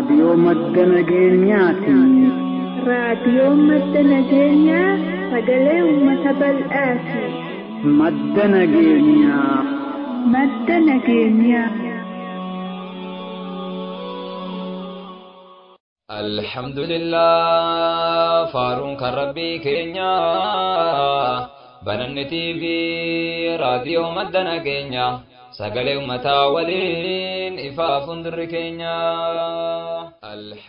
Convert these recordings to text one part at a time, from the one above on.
raadiyoo madda nageenyaati. Raadiyoo madda nageenyaa sagalee uummata bal'aati. Madda nageenyaa. Madda nageenyaa. Alhamdulillah faaruun kan rabbii keenya banannetii fi raadiyoo madda nageenyaa sagalee uummataa waliin ifa fuuldurri keenya.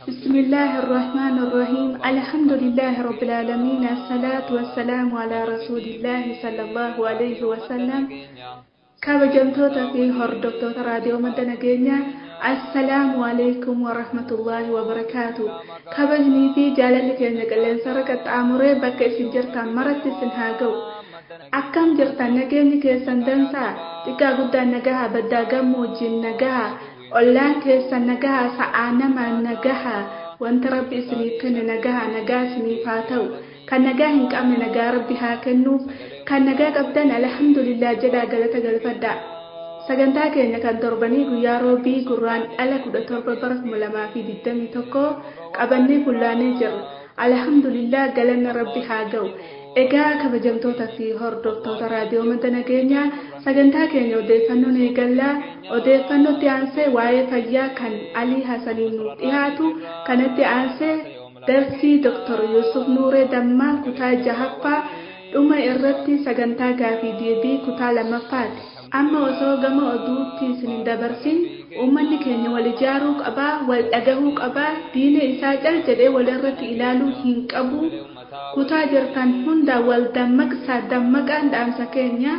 بسم الله الرحمن الرحيم الحمد لله رب العالمين الصلاة والسلام على رسول الله صلى الله عليه وسلم. kabajamtoota fi hordoftoota raadiyoo madda nageenyaa assalaamu alaykum wa rahmatullahi wa barakaatu. kabajnii fi jaalalli keenya qilleensarra qaxxaamuree bakka isin jirtan maratti isin haa ga'u. akkam jirtan nageenyi keessan dansaa xiqqaa guddaan nagahaa baddaa gammoojjiin nagahaa ollaan keessan nagahaa sa'aa namaan nagahaa wanta rabbi isiniif kenne nagaa isiniif haa ta'u. kan nagaa hin qabne nagaa rabbi haa kennuuf. kan nagaa qabdan alhamdulillah jedhaa galata galfadhaa. sagantaa keenya kan torbanii guyyaa roobii gurraan dhala 17 bara 2021 qabannee fullaanee jirra. alhamdulillah galanna rabbi haa ga'u. egaa kabajamtoota fi hordoftoota raadiyoo madda nageenyaa sagantaa keenya odeeffannoon eegallaa. odeeffannootti aansee waa'ee fayyaa kan Alii Hasaniin nuuf dhiyaatu kanatti aansee darsii Dr. Yusuf Nuuree Dammaa kutaa 6ffaa dhuma irratti sagantaa gaafii deebii kutaa 2ffaati. amma osoo gama oduutti isin dabarsin uummanni keenya wal ijaaruu qabaa, wal dhagahuu qabaa, diina isaa cal jedhee walirratti ilaaluu hin qabu. kutaa jirtan hunda wal dammaqaan dhaamsa keenya.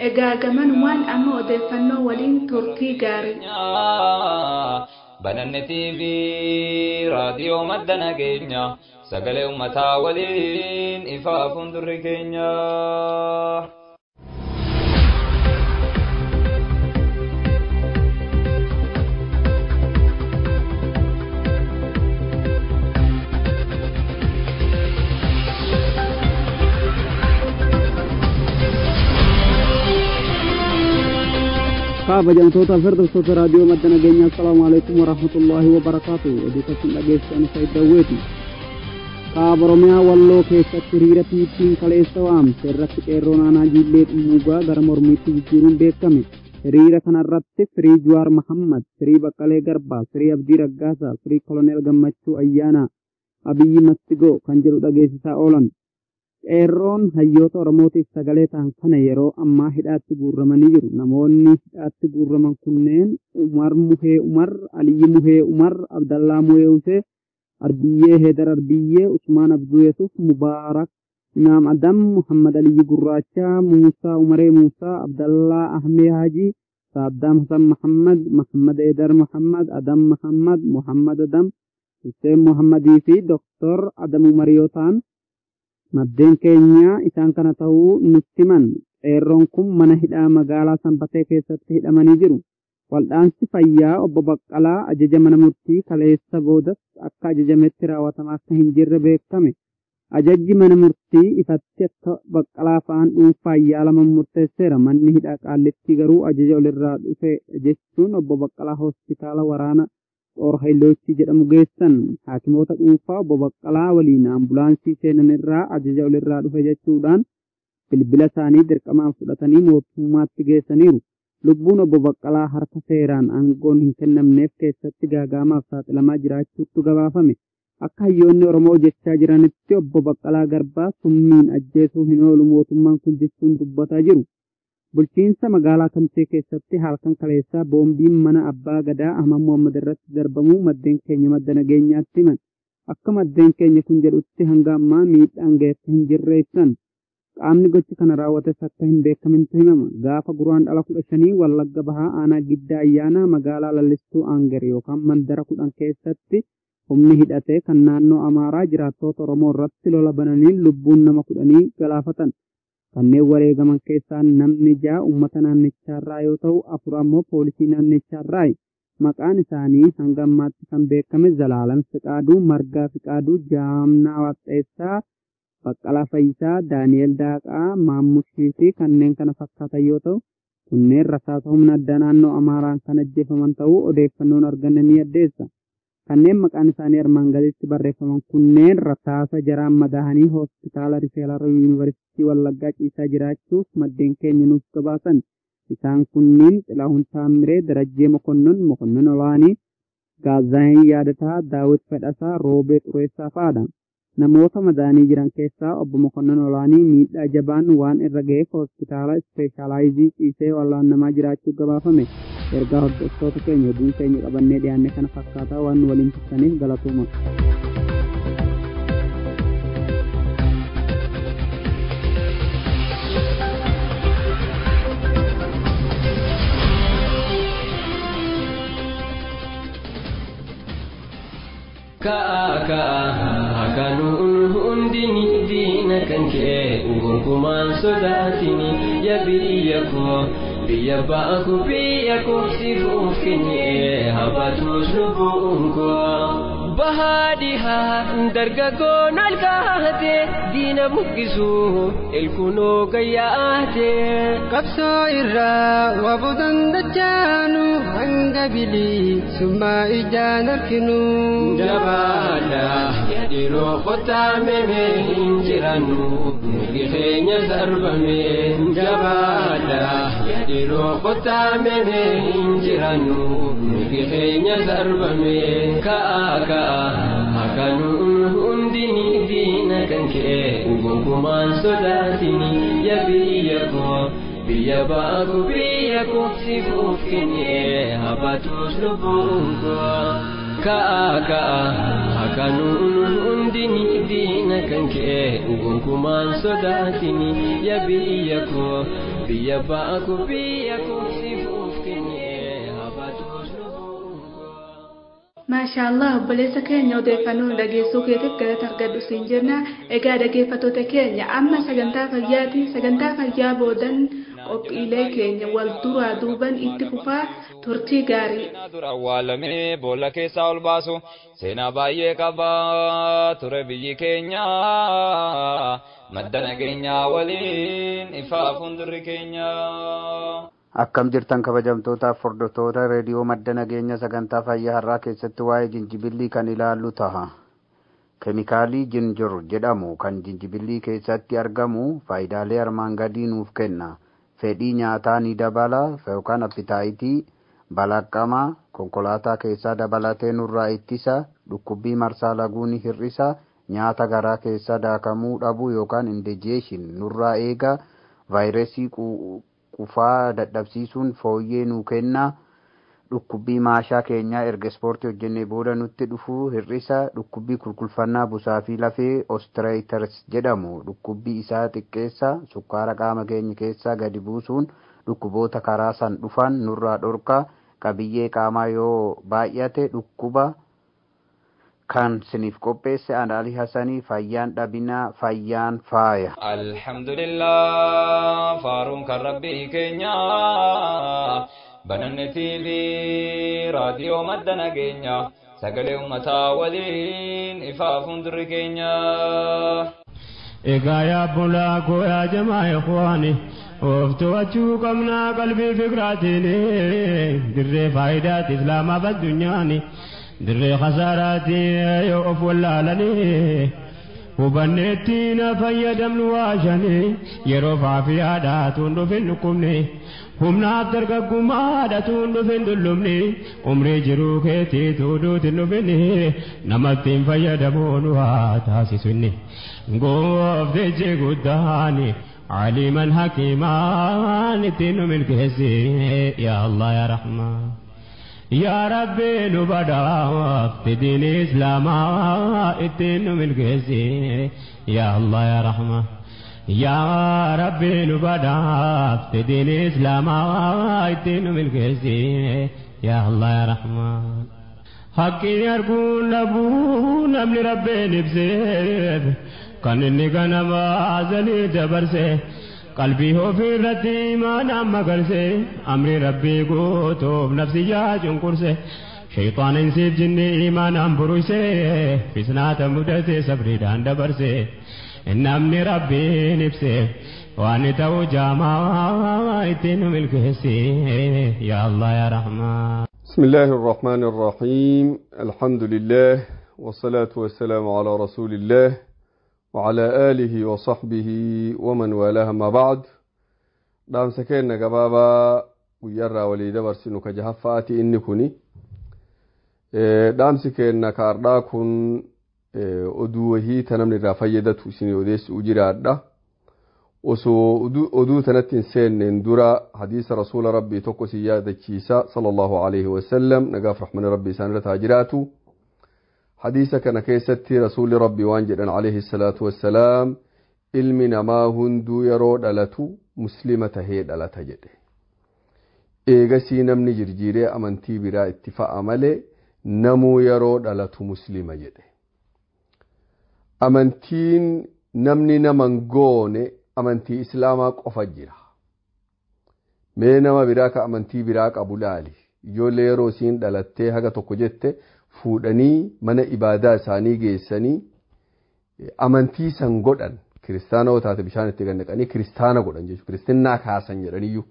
egaa gamanumaan amma odeeffannoo waliin turtii gaarii. banannetii fi raadiyoo madda nageenyaa sagalee uummataa waliin ifa fuuldurri keenya. kabajamtoota hordoftoota raadiyoo madda nageenyaa assalaamu alaykum wa rahmatullahi wa barakaatu. odeeffannoo dhageessan Saayidawweeti. kaaba Oromiyaa Walloo keessatti hiriira tiitiin kaleessa waamte irratti qeerroo naanaa Jiillee Dhummuugaa gara mormiitti jijjiiruun beekame. hiriira kanarratti Firii Juwaar Mahammad, Firii Baqqalee Garbaa, Firii Abdii Raggaasaa, Firii Koloneel Gammachuu Ayyaanaa, Abiyyi Mastigoo kan jedhu dhageessisaa oolan. qeerroon hayyoota Oromootiif sagalee ta'an kana yeroo ammaa hidhaatti guurramanii jiru. namoonni hidhaatti guurraman kunneen Umar Muhee Umar, Aliyyi Muhee Umar, Abdallaa Muhee Usee, Arbiyyee Heedar Arbiyyee, Usmaan Abduu Yesuuf, Mubaarak Imaam Adam, Muhammad Aliyyi Gurraachaa, Muusaa Umaree Muusaa, Abdallaa Ahmee Haajii, Saaddaam Hasan Muhammad, Muhammad Heedar Muhammad, Adam Muhammad, Muhammad Adam, Hussein Muhammadii fi Dr. Adam Umar yoo ta'an maddeen keenya isaan kana ta'uu nutti himan. qeerroon kun mana hidhaa magaalaa Sanbatee keessatti hidhamanii jiru. waldhaansi fayyaa obbo Baqqalaa ajaja mana murtii kaleessa boodas akka ajajametti raawwatamaa akka hin jirre beekame. ajajji mana murtii ifatti akka Baqqalaa fa'aan dhuunfaan yaalaman murteesseera. manni hidhaa Qaallittii garuu ajaja olirraa dhufe jechuun obbo Baqqalaa hospitaala waraana Xoor Hayilochi jedhamu geessan. haakimoota dhuunfaa obbo Baqqalaa waliin ambulaansii seenan irraa ajaja olirraa dhufe jechuudhaan bilbila isaanii dirqamaan fudhatanii mootummaatti geessaniiru. lubbuun obbo Baqqalaa harka seeraan aangoon hin kennamneef keessatti gaagaamaaf saaxilamaa jiraachuutu gabaafame. akka hayyoonni Oromoo jechaa jiranitti obbo Baqqalaa Garbaa summiin ajjeesuu hin oolu mootummaan kun jechuun dubbataa jiru. bulchiinsa magaalaa Kamsee keessatti halkan kaleessaa boombiin mana abbaa gadaa Ahmad Muhammad irratti darbamuu maddeen keenya madda nageenyaatti himan. akka maddeen keenya kun jedhutti hanga ammaa miidhaan ga'etti hin jirre ibsan. qaamni gochi kana raawwates akka hin beekamintu himama. gaafa guraan dhala 15 Wallagga Bahaa aanaa Giddaa Ayyaanaa magaalaa Lallistuu Aangar yookaan mandara 10 keessatti humni hidhatee kan naannoo Amaaraa jiraattota Oromoo irratti lola bananiin lubbuun nama 10 galaafatan. kanneen wareegaman keessaa namni 6 uummata naannichaarraa yoo ta'u 4 ammoo poolisii naannichaarraa. maqaan isaanii hanga ammaatti kan beekame Zalaalam Fiqaaduu, Margaa Fiqaaduu, Jaamnaa Waaqxeessaa, Baqqalaa Fayyisaa, Daani'el Daaqaa, Maammushii fi kanneen kana fakkaatan yoo ta'u kunneen rasaasa humna addaa naannoo Amaaraan kan ajjeefaman ta'uu odeeffannoon arganne ni addeessa. kanneen maqaan isaanii armaan gaditti barreeffaman kunneen rasaasa jaraan madaahanii hospitaala Rifeelar Yuunivarsiitii Wallaggaa ciisaa jiraachuuf maddeen keenya nuuf gabaasan. Isaan kunniin Xilahuun Taamiree, Darajjee Mokonnon Olaanii, Gaazzaayii Yaadataa, Daawit Fedhasaa, Roobee Xureessaa fa'aadha. Namoota madaanii jiran keessaa obbo Mokonnon Olaanii miidhaa jabaan waan irra ga'eef hospitaala ispeeshaalaayizii ciisee wallaanamaa jiraachuu gabaafame. Ergaa hordoftoota keenya oduun keenya qabannee dhiyaanne kana fakkaataa waan nu waliin turtaniif galatooma. Akanuun hundini diina kan kee gonkumaan sodaatini ya biyya koo sifuuf kennee habatuus lubbuun koo. Bahaadihaa dargaggoon alkaate diina buqqisuu ilkunoo gayyaate. Qabsoo irraa wabudan dachaanu hanga bilii summaa ijaan arginu. Jabaadha yaadiloo qotaameme hin jirannu mirgi keenya sarbame. Jabaadha yaadiloo qotaameme hin jirannu mirgi keenya sarbame. Akanuun hundini diina kan kee gonkumaan sodaatini ya biyya koo sifuuf kennee habatuus lubbuun koo. Akanuun hundini diina kan kee gonkumaan sodaatini ya biyya koo sifuuf kennee habatuus lubbuun koo. Maashaallah obboleessa keenya odeeffannoo dhageessuu keetiif galata argadhu siin jenna. Egaa dhaggeeffattoota keenya amma sagantaa fayyaati. Sagantaa fayyaa boodan qophiilee keenya wal duraa duuban itti fufaa turtii gaarii. Dura awwaalamee boolla keessaa ol baasu seenaa baay'ee qaba ture biyyi keenya madda nageenyaa waliin ifaa fuuldurri keenya. Akkam jirtan kabajamtootaaf hordoftoota reediyoo madda nageenya sagantaa fayyaa har'aa keessatti waa'ee jinjibillii kan ilaallu ta'a. Keemikaalii jinjir jedhamu kan jinjibillii keessatti argamu faayidaalee armaan gadii nuuf kenna. Fedhii nyaataa ni dabala yookaan appitaayitii, balaqqama, konkolaataa keessaa dabalatee nurraa ittisa, dhukkubbii marsaa laguu ni hir'isa, nyaata garaa keessaa daakamuu dhabuu yookaan indijeeshin nurraa eega, vaayirasii qufaa dadhabsiisuun fooyyee nuu kenna. Dhukkubbii maashaa keenyaa erga ispoortii hojjennee booda nutti dhufuu hir'isa. Dhukkubbii kulkulfannaa busaa fi lafee osteoarthritis jedhamu dhukkubbii isaa xiqqeessa. Sukkaara qaama keenya keessaa gadi buusuun dhukkuboota karaa san dhufan nurraa dhorka. Qabiyyee qaamaa yoo baay'ate dhukkuba kan siniif qopheesse Alii Hassanii fayyaan dhabinaa fayyaan faaya. Alhamdulillah faaruun kan rabbii keenya bananne TV raadiyoo madda nageenya sagalee ummataa waliin ifaa fuuldurri keenya. Egaa yaa bulaa koo yaa jamaa ikhwaani of to'achuu qabnaa qalbii fikraatiin dirree faayidaati islaamaa baddunyaani. Dirree khasaaraatii yoo of wallaalanii hubanneetti na fayyadamnu waashanii yeroo faafiyaadhaa tuun dhufin dhukkubni humnaaf dargaggummaadha tuun dhufin dullumni umrii jiruu keetii tuuduutin dhufini namatti hin fayyadamuun waa taasisu inni gooftichi guddaani aliman hakiimaan ittiin nu milkeessi yaa Allah yaa Rahmaan. Ya Rabbi nu badaaf tidin Islama ittin nu milkeessi ya Allah ya Rahman. Ya Rabbi nu badaaf tidin Islama ittin nu milkeessi ya Allah ya Rahman. Haqqi arguun dhabuu namni Rabbiin ibseef kan inni ganama azalii dabarse. qalbii ofii irratti imaanaan magarse amri rabbii guutuuf nafsiyyaa cunqurse shayxaan insiif jinni imaanaan buruyse fisnaata mudate sabriidhaan dabarse namni rabbiin ibse waan ta'u jaamaa ittiin milkeesse yaa Allah yaa Rahmaan. بسم الله الرحمن الرحيم الحمد لله والصلاة والسلام على رسول الله وعلى آله وصحبه ومن والاه ما بعد دام سكينا قبابا ويرى وليد برسنو كجهفاتي إني كوني دام سكينا كارداكن أدوهي تنمني رافيدة سيني وديس أجراد وسو أدو تنتين سين ندرا حديث رسول ربي توكو سيادة كيسا صلى الله عليه وسلم نقاف رحمن ربي سانرة هاجراتو حديث كان كيستي رسول ربي وانجل عليه الصلاة والسلام علمنا ما هندو يرو دلتو مسلمة هي دلت جده إيغسي نمني جرجيري أمنتي برا اتفاق عمله نمو يرو دلتو مسلمة جده أمنتين نمني نمنغوني amantii islaamaa qofa jira mee nama biraa ka amantii biraa qabu laali ijoollee yeroo isiin dhalattee haga tokko jette fuudhanii mana ibaadaa isaanii geessanii amantii san godhan kiristaanoo taate bishaan itti gannaqanii kiristaana godhan jechuudha kiristinnaa kaasan jedhaniyyuu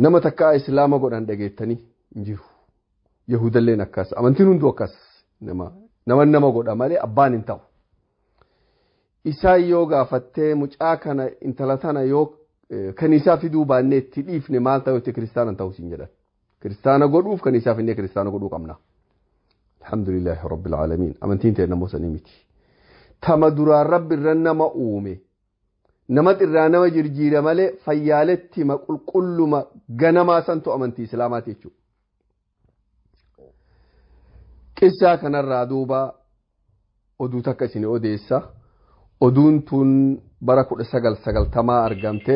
nama takkaa islaama godhan dhageettanii jiru yahudalleen akkas amantiin hunduu akkas nama godha malee abbaan hin ta'u isaa yoo gaafattee mucaa kana intala tana yoo kaniisaa fiduu baannee itti dhiifne maal ta'u itti kiristaana ta'u siin jedhan kiristaana godhuuf kaniisaa finnee kiristaana godhuu qabna alhamdulillahi rabbil aalamiin amantiin ta'e namoota ni miti tama duraan rabbi irra nama uume nama irraa nama jirjiira malee fayyaaletti ma qulqulluma ganamaa santu amantii islaamaati jechuudha qissaa kanarraa duuba oduu takka isin odeessa oduun tun bara 1990 argamte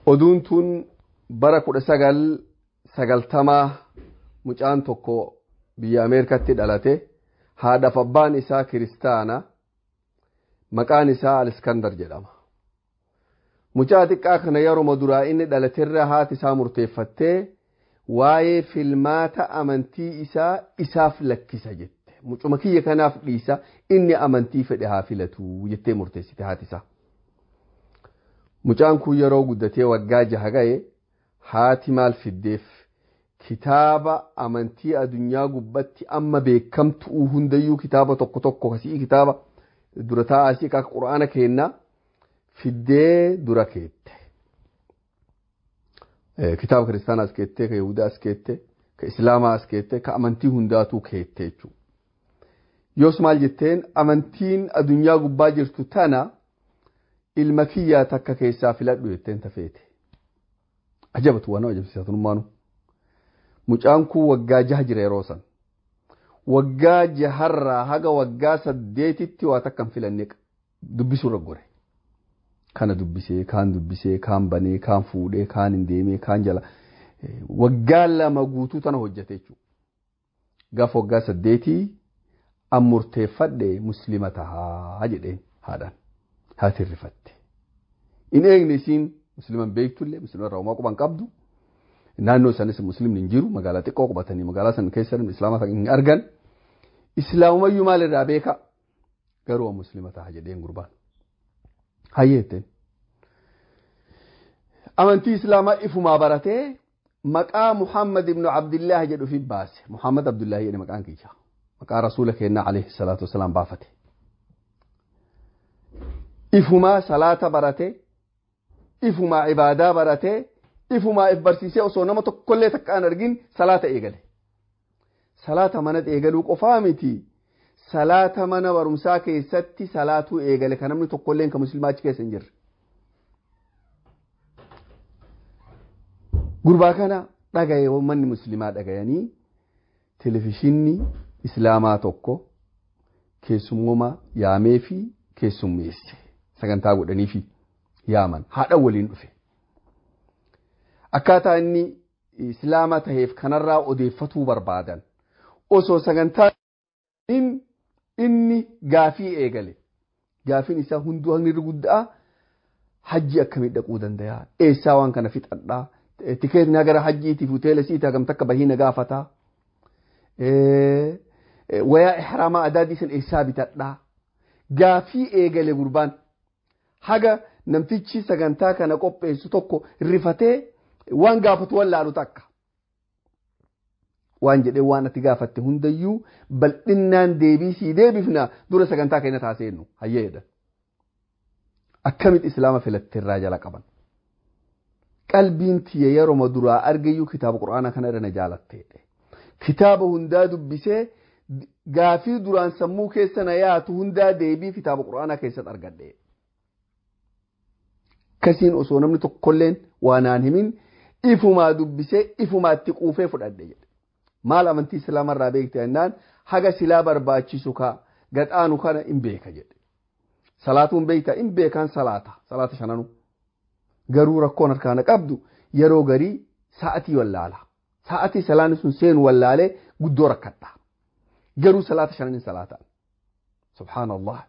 oduun tun bara 1990 mucaan tokko biyya Ameerikaatti dhalate haadhaaf abbaan isaa kiristaana maqaan isaa Aliskandar jedhama mucaa xiqqaa kana yeroo duraa inni dhalaterra haati isaa murteeffattee waa'ee filmaata amantii isaaf lakkisa jette mucuma kiyya kanaaf dhiisa inni amantii fedhe haa filatu jettee murteessite haati isaa mucaan kun yeroo guddatee waggaa 6 ga'e haati maal fiddeef kitaaba amantii addunyaa gubbatti amma beekamtu hundayyuu kitaaba tokko kasii kitaaba dura taa'asii akka quraana kenna fiddee dura keette kitaaba kiristaanaa as keettee ka yahudaa as keettee ka islaamaa as keettee ka amantii hundaatuu keettee jechuudha yoos maal jetteen amantiin addunyaa gubbaa jirtu tana ilma kiyyaa takka keessaa filadhu jetteen tafeete ajabatu waan ajabsiisaa tunummaanu mucaan kun waggaa 6 jira yeroo san waggaa 6 haga waggaa 8tti waa takka hin filanne dubbisuu irra gore kana dubbisee kaan banee kaan fuudhee kaan hin deemee kaan jala waggaa 2 guutuu tana hojjete jechuudha gaaf waggaa 8 murteeffadhe muslima tahaa jedheen haadhaan haati rifatte in eegne isiin musliman beektullee muslima irraa homaa quban qabdu naannoo sanis muslimni hin jiru magaalaa xiqqoo qubatanii magaalaa san keessa islaama hin argan islaamumayyuu maal irraa beeka garuu muslima tahaa jedheen gurbaan hayyeetten amantii islaamaa ifumaa baratee maqaa Muhammad ibn Abdullah jedhu fi baase Muhammad Abdullah jedhe maqaan kiyya maqaa rasuula keenna alayhi salatu wasalam baafate ifumaa salaata barate ifumaa ibaadaa barate ifumaa barsiisee osoo nama tokkollee takkaan argin salaata eegale salaata mana eegaluu qofaa miti salaata mana barumsaa keessatti salaatuu eegale kan namni tokkolleen kan muslimaa achi keessa hin jirre gurbaa kana dhagaye manni muslimaa dhagayanii televizhiinni islaamaa tokko keessummaa yaamee fi keessummeesse sagantaa godhanii fi yaaman haadha waliin dhufe akkaataa inni islaama taheef kanarraa odeeffatuu barbaadan osoo sagantaa inni gaafii eegale gaafiin isaa hunduu hangni guddaa hajji akkamii dhaquu danda'a eessaa waan kana fixadhaa tikeetni gara hajjiitiif hoteela siita hagam takka bahiina gaafataa wayaa ihraamaa adaadii san eessaa bitadhaa gaafii eegale gurbaan haga namtichi sagantaa kana qopheessu tokko rifatee waan gaafatu wallaalu takka waan jedhee waan ati gaafatte hundayyuu bal'innaan deebii sii deebifna dura sagantaa keenya taaseennu hayyeedha akkamitti islaama filatte irraa jala qaban qalbiin tiyya yeroo duraa argayyuu kitaaba quraanaa kana irra na jaalatteedha kitaaba hundaa dubbisee gaafii duraan sammuu keessa na yaatu hundaa deebii kitaaba quraanaa keessatti argadhe kasiin osoo namni tokkolleen waanaan himin ifumaa dubbisee ifumaatti quufee fudhadhe jedhe maal amantii islaamaa irraa beekte jennaan haga silaa barbaachisu ka gadhaanu kana hin beeka jedhe salaatuun beekta hin beekaan salaata shananu garuu rakkoon harkaana qabdu yeroo garii sa'atii wallaala sa'atii salaanni sun seenu wallaalee guddoo rakkadha garuu salaata shananin salaataan subhaanallah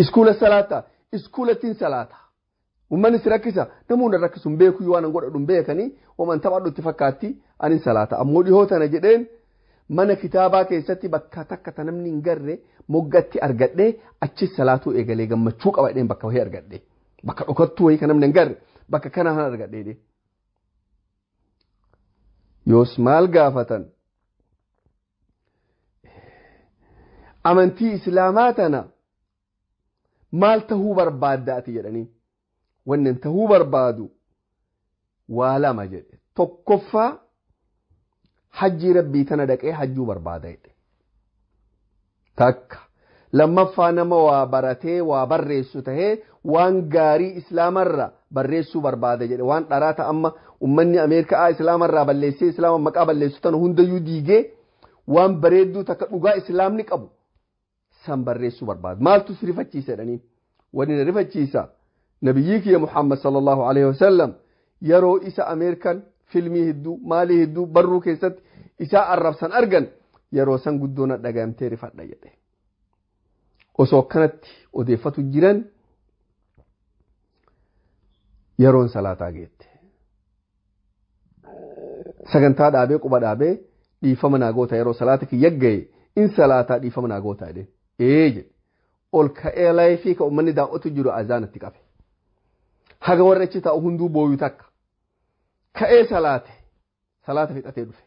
iskuula salaata iskuulattiin salaata ummanni si rakkisa namoonni rakkisuun beekuu waan godhadhuun beekanii ooman taphadhutti fakkaatti anin salaata ammoo dhihoo tana jedheen mana kitaabaa keessatti bakka takka namni hin garre moggatti argadhee achi salaatuu eegalee gammachuu qaba jedheen bakka wahii argadhee bakka dhokattuu wahii kan namni hin garre bakka kana han argadhee yoos maal gaafatan amantii islaamaa tana maal tahuu barbaadda ati jedhanii wannan tahuu barbaadu waa lama jedhe tokkoffaa hajjii rabbii tana dhaqee hajjuu barbaada jedhe takka lammaffaa nama waa baratee waa barreessu tahee waan gaarii islaamarra barreessuu barbaada jedhe waan dharaata amma ummanni ameerikaa islaamarraa balleessee islaama maqaa balleessu tana hundayyuu diigee waan bareedduu takka dhugaa islaamni qabu san barreessuu barbaada maaltu si rifachiisa jedhanii wani na rifachiisa nabiyyi kiyya Muhammad sallallahu alaihi wasallam yeroo isa Ameerikan filmii hedduu maalii hedduu barruu keessatti isaa arrabsan argan yeroo san guddoona dhagaamtee rifadha jedhe osoo kanatti odeeffatu jiran yeroon salaataa geette sagantaa dhaabee quba dhaabee dhiifama naagoota yeroo salaata kiyya gahe in salaataa dhiifama naagoota jedhe jedhe ol ka'ee laayifii ka ummanni daawwatu jiru azaanatti qabe haga warra achi taa'u hunduu booyu takka ka'ee salaata fixatee dhufe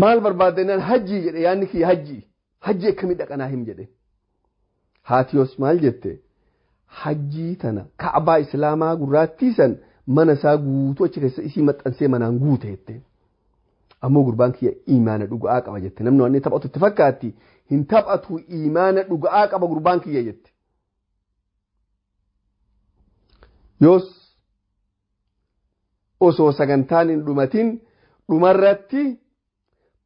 maal barbaadannaan hajjii jedhe yaanni kiyya hajjii akkamii dhaqanaa him jedhe haatiyoos maal jette hajjii tana ka'abaa islaamaa gurraattii san mana isaa guutuu achi keessa isii maxxansee manaan guute jette ammoo gurbaan kiyya imaana dhuga'aa qaba jette namni waan taphatu itti fakkaatti hin taphatu imaana dhuga'aa qaba gurbaan kiyya jette yoos osoo sagantaan hin dhumatin dhumarratti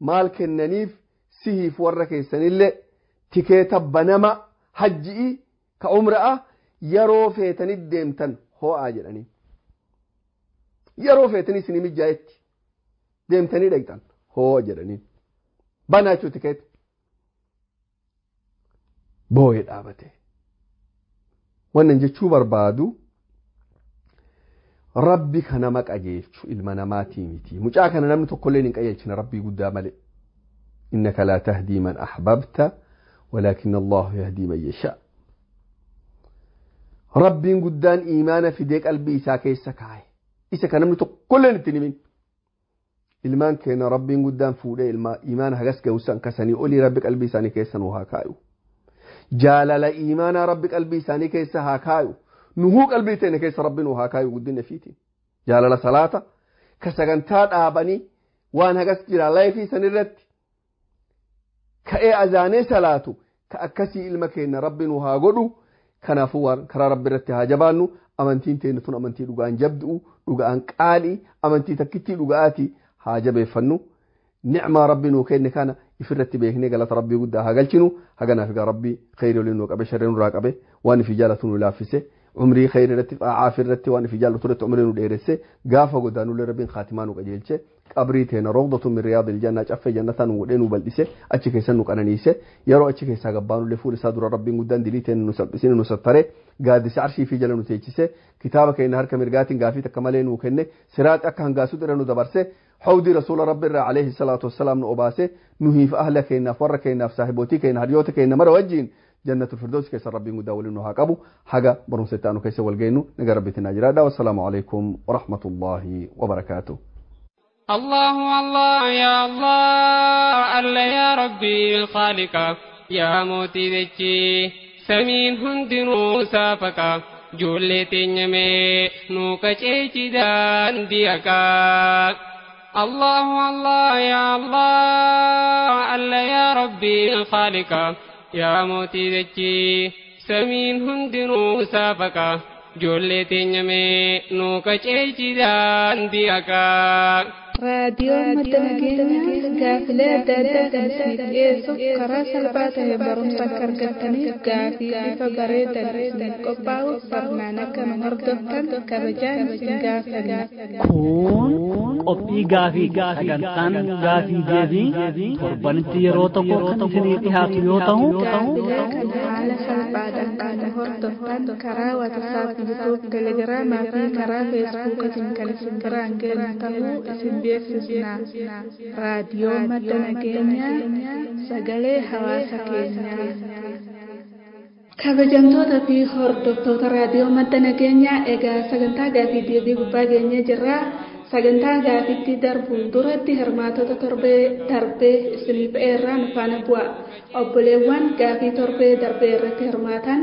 maal kennaniif sihiif warra keessanillee tikeeta banama hajji'i ka umra'a yeroo feetanii deemtan ho'aa jedhanii yeroo feetanii isin mijjaayetti deemtanii dhaqxan hoo jedhanii banaachuu tikeeta boo'ee dhaabate wannan jechuu barbaadu rabbi kana maqajeelchu ilma namaatii miti mucaa kana namni tokkolleen hin qajeelchine rabbii guddaa malee innaka laa tahdii man ahbabta walaakin allahu yahdii man yashaa rabbiin guddaan iimaana fidee qalbii isaa keessa kaa'e isa kan namni tokkolleen itti himin ilmaan keenya rabbiin guddaan fuudhee ilmaa iimaana hagas ga'usan kasanii olii rabbi qalbii isaanii keessa nu haa kaayu jaalala iimaana rabbi qalbii isaanii keessa haa kaayu nuhuu qalbii teenya keessa rabbi nu haa kaayu guddina fiitiin jaalala salaata ka sagantaa dhaabanii waan hagas jira laayifii sanirratti ka'ee azaanee salaatu ka akkasii ilma keenya rabbi nu haa godhu kanaafuu waan karaa rabbi irratti haa jabaannu amantiin teenya tun amantii dhugaan jabdu'u dhugaan qaalii amantii takkittii dhugaatii haa jabeeffannu ni'maa rabbi nuu kenne kana ifirratti beeknee galata rabbii guddaa haa galchinu haganaaf egaa rabbii khayrii waliin nuu qabe sharrii nurraa qabe waan ifi jaalatu nu laaffise umrii khayrii irratti xaa'aa irratti waan ifi jaalatu irratti umrii nu dheeresse gaafa godaanullee rabbiin khaatimaa nu qajeelche qabrii teena roogdatu min riyaadil jannaa caffee jannataa nu godhee nu bal'ise achi keessa nu qananiise yeroo achi keessaa gabbaanullee fuula isaa dura rabbiin guddaan dilii teena nu salphisine nu sattare gaaddisa arshii fi jala nu teechise kitaaba keenya harka mirgaatiin gaafii takka malee nu kenne siraat akka hangaasuu irra nu dabarse حودي رسول رب الله عليه الصلاة والسلام نؤباسه نهيف أهل كينا فر كينا في صاحبوتي كينا هريوت كينا مرة وجين جنة الفردوس كيس ربي مداول إنه هاكبو حاجة برمستانو كيس والجينو نجا ربي تناجرادا والسلام عليكم ورحمة الله وبركاته. الله الله يا الله الله يا ربي الخالق يا موتي ذكي سمين هندنو سافك جولتي نمي نوكا دان ديكا. الله الله يا الله الله يا ربي الخالق يا موتي ذكي سمين هندنو سافك جولتي نمي نوكا دان ديكا. راديو مدنا جينا قافلة دادا تنسيت إيسو كرا سلباته برمسا كرقتني قافي بفقري تنسيت قباو برنانك مهردوتان كبجان سنقافلنا كون قبي قافي سقنطان قافي جيبي قربانتي يروتكو كنسنيتي هاتيوتاو قافلة كان حالة سلباتا كان مهردوتان كرا واتساب يوتيوب تليجرام في كرا فيسبوك تنكالسن كران جيرتاو اسم راديو مدنا كينيا سجلي حواسا كينيا kabajamtoota fi hordoftoota raadiyoo maddana keenya egaa sagantaa gaafii deebii gubbaa keenya jirra. sagantaa gaafiitti darbuun duratti hirmaatota torbee darbee isiniif eerraan faana bu'a. obboleewwan gaafii torbee darbee irratti hirmaatan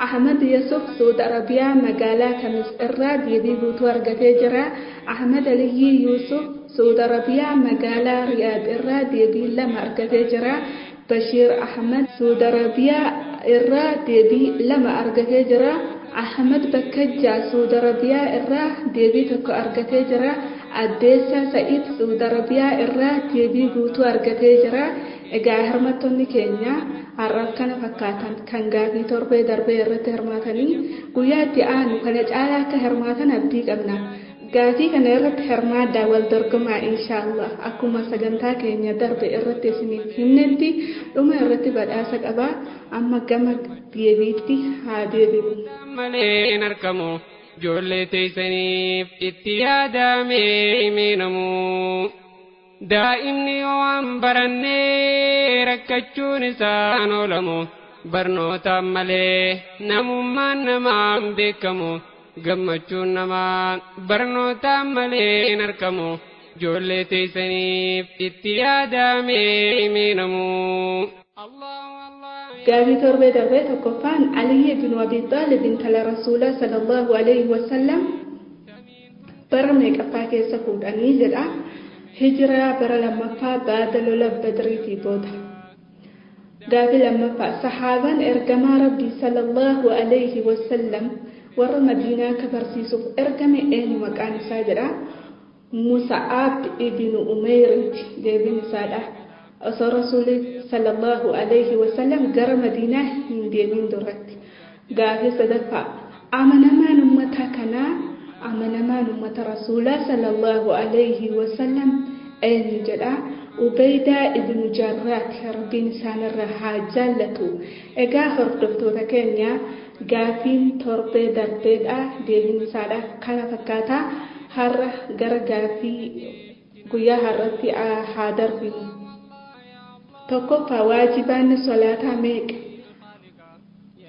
Ahmad Yusuf Saudi Arabiyaa magaalaa Kamis irraa deebii guutuu argatee jira. Ahmad Aliyyi Yusuf Saudi Arabiyaa magaalaa Riyaad irraa deebii lama argatee jira. Bashir Ahmad Saudi Arabiyaa irraa deebii lama argatee jira. Ahmad Bakajja Saudi Arabiyaa irraa deebii tokko argatee jira. Addeessa Sa'iid Saudi Arabiyaa irraa deebii guutuu argatee jira. Egaa hirmaattonni keenya har'aaf kana fakkaatan kan gaafii torbee darbee irratti hirmaatanii guyyaa itti aanu kana caalaa akka hirmaatan abdii qabna. Gaafii kana irratti hirmaadhaa wal dorgomaa inshaallah. Akkuma sagantaa keenya darbe irratti isiniif himnetti dhuma irratti badhaasa qabaa. Amma gama deebiitti haa deebi'u. Malee narkamu ijoollee teessaniif itti yaadamee miinamu. Daa'imni waan barannee rakkachuun isaan oolamu. Barnoota malee namummaan namaan beekamu. Gammachuun namaa barnoota malee narkamu. Ijoollee teessaniif itti yaadamee miinamu. gaafii torbee darbee tokkoffaan Aliyyi bin Abi Xaalib intala Rasuulaa sallallahu alaihi wasallam bara meeqaffaa keessa fuudhanii jedha. Hijiraa bara lammaffaa baada lola Badriitii booda. gaafii lammaffaa sahaabaan ergamaa Rabbii sallallahu alaihi wasallam warra Madiinaa ka barsiisuuf ergame eenyu maqaan isaa jedha. Musa'ab ibn Umayriiti deebiin isaadha. osoo Rasuulli sallallahu alaihi wasallam gara Madiinaa hin deemin duratti. gaafii sadaffaa amanamaan ummata kanaa amanamaan ummata Rasuulaa sallallahu alaihi wasallam eenyu jedha. Ubeydaa ibn Jarraah rabbiin isaanirra haa jaallatu. Egaa hordoftoota keenya gaafiin torbee darbeedha deebiin isaadha kana fakkaata. Har'a gara gaafii guyyaa har'atti haa darbinu. tokkoffaa waajibaanni solaataa meeqa?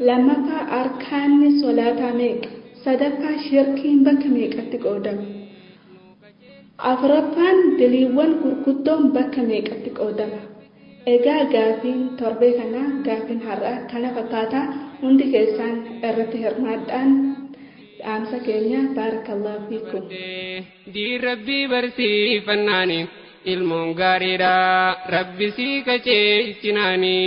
lammaffaa arkaanni solaataa meeqa? sadaffaa shirkiin bakka meeqatti qoodama? afuraffaan diliiwwan gurguddoon bakka meeqatti qoodama? egaa gaafiin torbee kana gaafiin har'aa kana fakkaata. hundi keessaan irratti hirmaadhaan dhaamsa keenya baarakallahu fiikum. Diin rabbii barsiifannaani ilmoon gaariidha rabbi sii qajeelchinaani.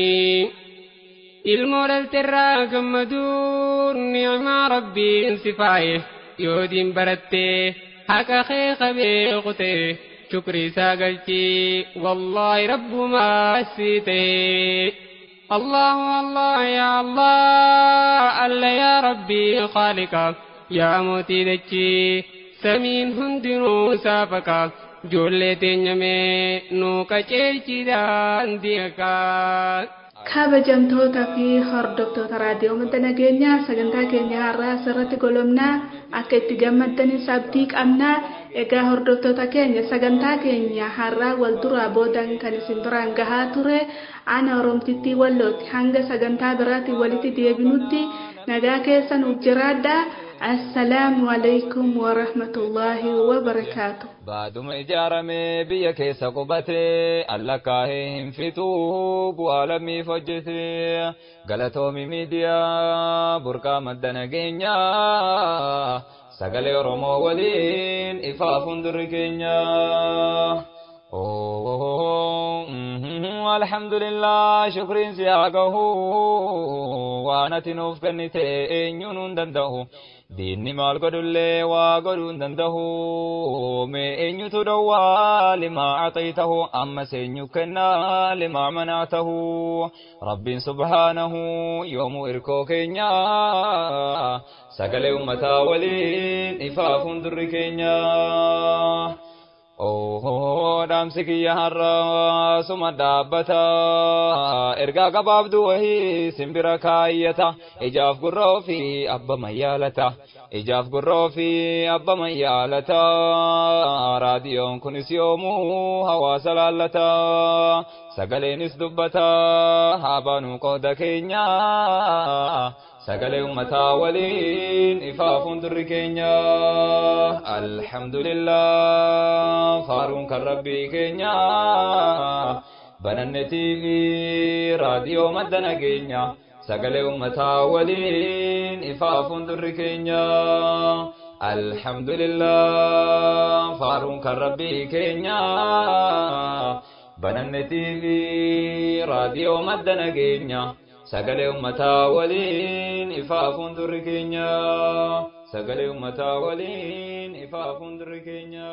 ilmoo dhalterraa gammaduun ni'maa rabbiin si faaye yoo diin barattee haqa kee qabee qotee shukrii isaa galchii wallaahi rabbumaa sii ta'e. الله الله يا الله الله يا ربي خالقك يا موتي دچي سمين هندنو سافكا جولتي نمي نو كچيچي دان ديكا kabajamtoota fi hordoftoota raadiyoo madda nageenyaa sagantaa keenya har'aa asirratti golomnaa akka itti gammaddanis abdii qabnaa. Egaa hordoftoota keenya sagantaa keenya har'aa wal duraa boodan kan isin biraan gahaa ture ana Oromtittii Wallooti. Hanga sagantaa biraatti walitti deebinutti nagaa keessan nuuf jiraadhaa. Assalaamu alaykum wa rahmatullahi wa barakaatuh. Baaduma ijaarame biyya keessa qubatee allakkaahee hin fixuu bu'aa lammiif hojjetee galatoomi miidiyaa burqaa madda nageenyaa sagalee Oromoo waliin ifaaf hundurri keenya. Alhamdulillah shukriin si haa gahu waan ati nuuf kennite eenyuun hin danda'u. Diinni maal godhullee waa godhuu hin danda'u. Mee eenyutu dhowwaa limaa ataytahu ammas eenyu kennaa limaa manaatahu. Rabbiin subhaanahu yoomuu irkoo keenya sagalee ummataa waliin ifaaf hundurri keenya. Dhaamsi kiyya har'a suma dhaabbata ergaa gabaabduu wahii simbira kaayyata ijaaf gurraa fi abba mayyaalata ijaaf gurraa fi abba mayyaalata raadiyoon kunis yoomuu hawaasa laallata sagaleenis dubbata haabaanuu qooda keenya sagalee ummataa waliin ifaaf hundurri keenya. Alhamdulillah faaruun kan rabbii keenya bananne TV raadiyoo madda nageenya sagalee ummataa waliin ifaaf hundurri keenya. Alhamdulillah faaruun kan rabbii keenya bananne TV raadiyoo madda nageenya sagalee ummataa waliin ifaaf hundurri keenya sagalee ummataa waliin ifaaf hundurri keenya.